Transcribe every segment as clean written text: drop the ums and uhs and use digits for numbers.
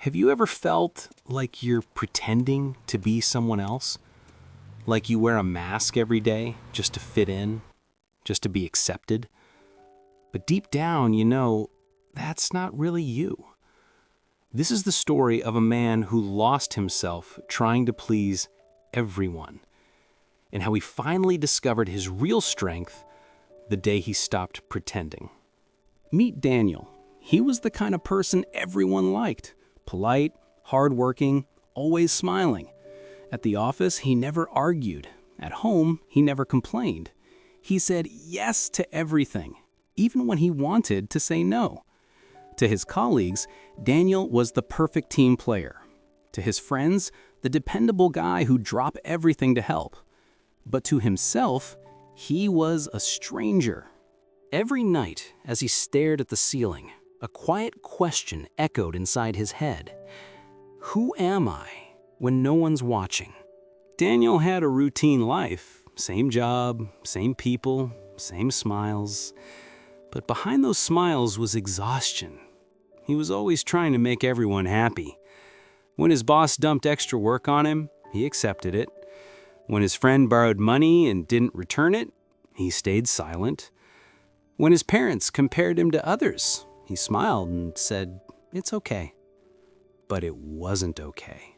Have you ever felt like you're pretending to be someone else? Like you wear a mask every day just to fit in, just to be accepted? But deep down, you know, that's not really you. This is the story of a man who lost himself trying to please everyone, and how he finally discovered his real strength the day he stopped pretending. Meet Daniel. He was the kind of person everyone liked. Polite, hardworking, always smiling. At the office, he never argued. At home, he never complained. He said yes to everything, even when he wanted to say no. To his colleagues, Daniel was the perfect team player. To his friends, the dependable guy who'd drop everything to help. But to himself, he was a stranger. Every night, as he stared at the ceiling, a quiet question echoed inside his head. Who am I when no one's watching? Daniel had a routine life. Same job, same people, same smiles. But behind those smiles was exhaustion. He was always trying to make everyone happy. When his boss dumped extra work on him, he accepted it. When his friend borrowed money and didn't return it, he stayed silent. When his parents compared him to others, he smiled and said, "It's okay." But it wasn't okay.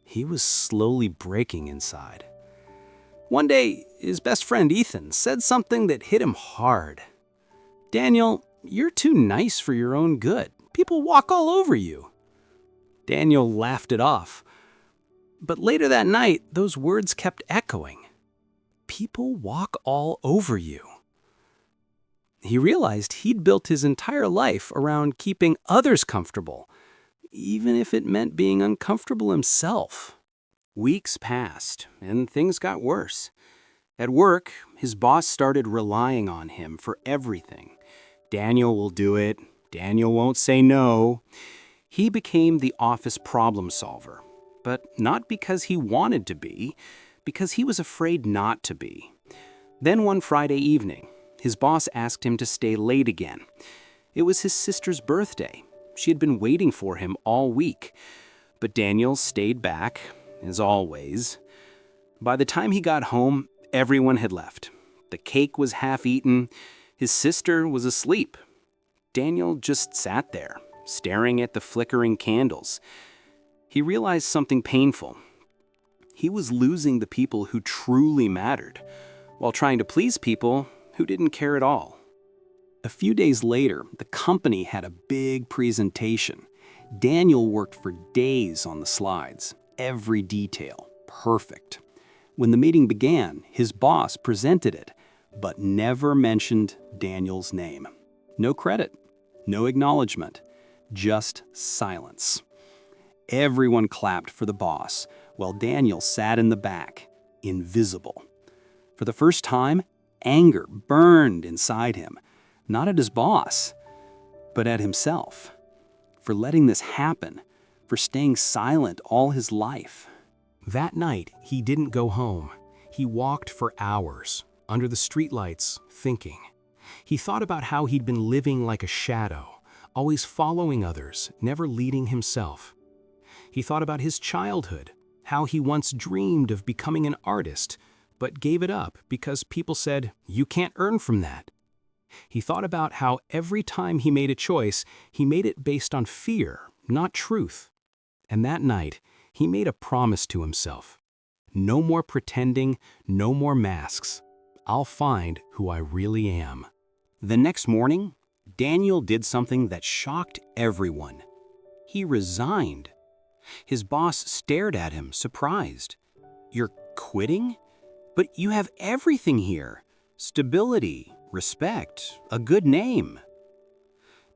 He was slowly breaking inside. One day, his best friend Ethan said something that hit him hard. "Daniel, you're too nice for your own good. People walk all over you." Daniel laughed it off. But later that night, those words kept echoing. People walk all over you. He realized he'd built his entire life around keeping others comfortable, even if it meant being uncomfortable himself. Weeks passed, and things got worse. At work, his boss started relying on him for everything. Daniel will do it. Daniel won't say no. He became the office problem solver, but not because he wanted to be, because he was afraid not to be. Then one Friday evening, his boss asked him to stay late again. It was his sister's birthday. She had been waiting for him all week. But Daniel stayed back, as always. By the time he got home, everyone had left. The cake was half eaten. His sister was asleep. Daniel just sat there, staring at the flickering candles. He realized something painful. He was losing the people who truly mattered, while trying to please people who didn't care at all. A few days later, the company had a big presentation. Daniel worked for days on the slides, every detail perfect. When the meeting began, his boss presented it, but never mentioned Daniel's name. No credit, no acknowledgement, just silence. Everyone clapped for the boss, while Daniel sat in the back, invisible. For the first time, anger burned inside him, not at his boss, but at himself, for letting this happen, for staying silent all his life. That night, he didn't go home. He walked for hours, under the streetlights, thinking. He thought about how he'd been living like a shadow, always following others, never leading himself. He thought about his childhood, how he once dreamed of becoming an artist, but gave it up because people said, "You can't earn from that." He thought about how every time he made a choice, he made it based on fear, not truth. And that night, he made a promise to himself. No more pretending, no more masks. I'll find who I really am. The next morning, Daniel did something that shocked everyone. He resigned. His boss stared at him, surprised. "You're quitting? But you have everything here. Stability, respect, a good name."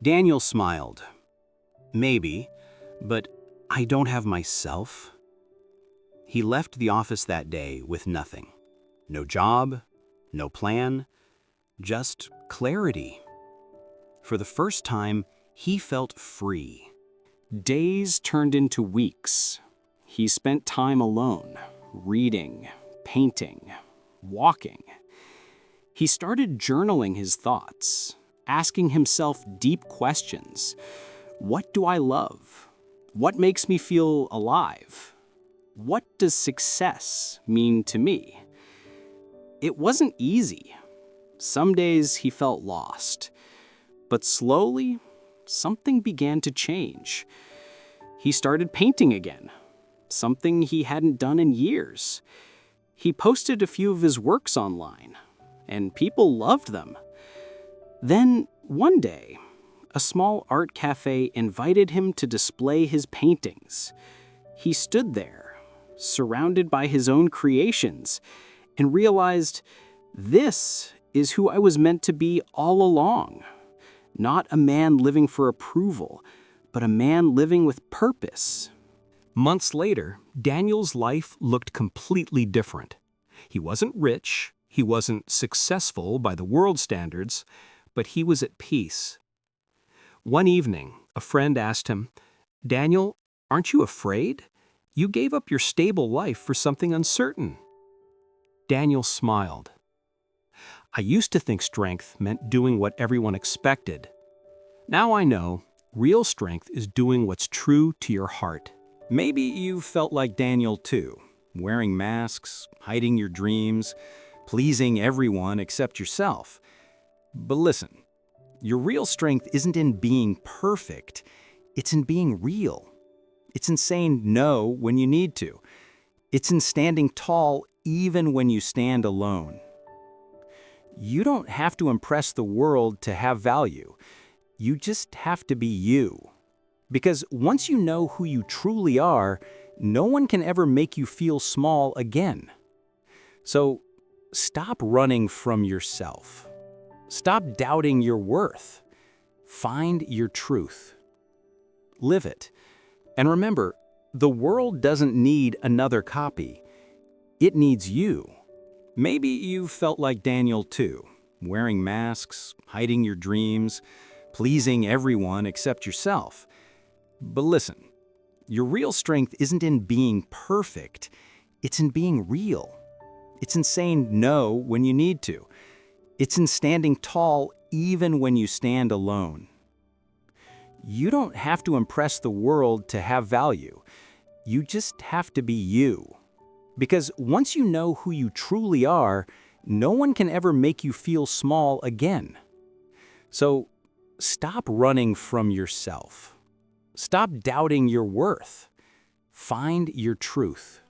Daniel smiled. "Maybe, but I don't have myself." He left the office that day with nothing. No job, no plan, just clarity. For the first time, he felt free. Days turned into weeks. He spent time alone, reading, painting, walking. He started journaling his thoughts, asking himself deep questions. What do I love? What makes me feel alive? What does success mean to me? It wasn't easy. Some days he felt lost. But slowly, something began to change. He started painting again, something he hadn't done in years. He posted a few of his works online, and people loved them. Then, one day, a small art cafe invited him to display his paintings. He stood there, surrounded by his own creations, and realized, this is who I was meant to be all along. Not a man living for approval, but a man living with purpose. Months later, Daniel's life looked completely different. He wasn't rich, he wasn't successful by the world standards, but he was at peace. One evening, a friend asked him, "Daniel, aren't you afraid? You gave up your stable life for something uncertain." Daniel smiled. "I used to think strength meant doing what everyone expected. Now I know real strength is doing what's true to your heart." Maybe you felt like Daniel too, wearing masks, hiding your dreams, pleasing everyone except yourself. But listen, your real strength isn't in being perfect, it's in being real. It's in saying no when you need to. It's in standing tall even when you stand alone. You don't have to impress the world to have value. You just have to be you. Because once you know who you truly are, no one can ever make you feel small again. So stop running from yourself. Stop doubting your worth. Find your truth. Live it. And remember, the world doesn't need another copy. It needs you. Maybe you felt like Daniel too, wearing masks, hiding your dreams, pleasing everyone except yourself. But listen, your real strength isn't in being perfect, it's in being real. It's in saying no when you need to. It's in standing tall even when you stand alone. You don't have to impress the world to have value. You just have to be you. Because once you know who you truly are, no one can ever make you feel small again. So stop running from yourself. Stop doubting your worth. Find your truth.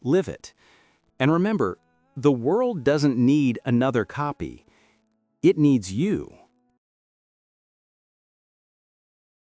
Live it. And remember, the world doesn't need another copy. It needs you.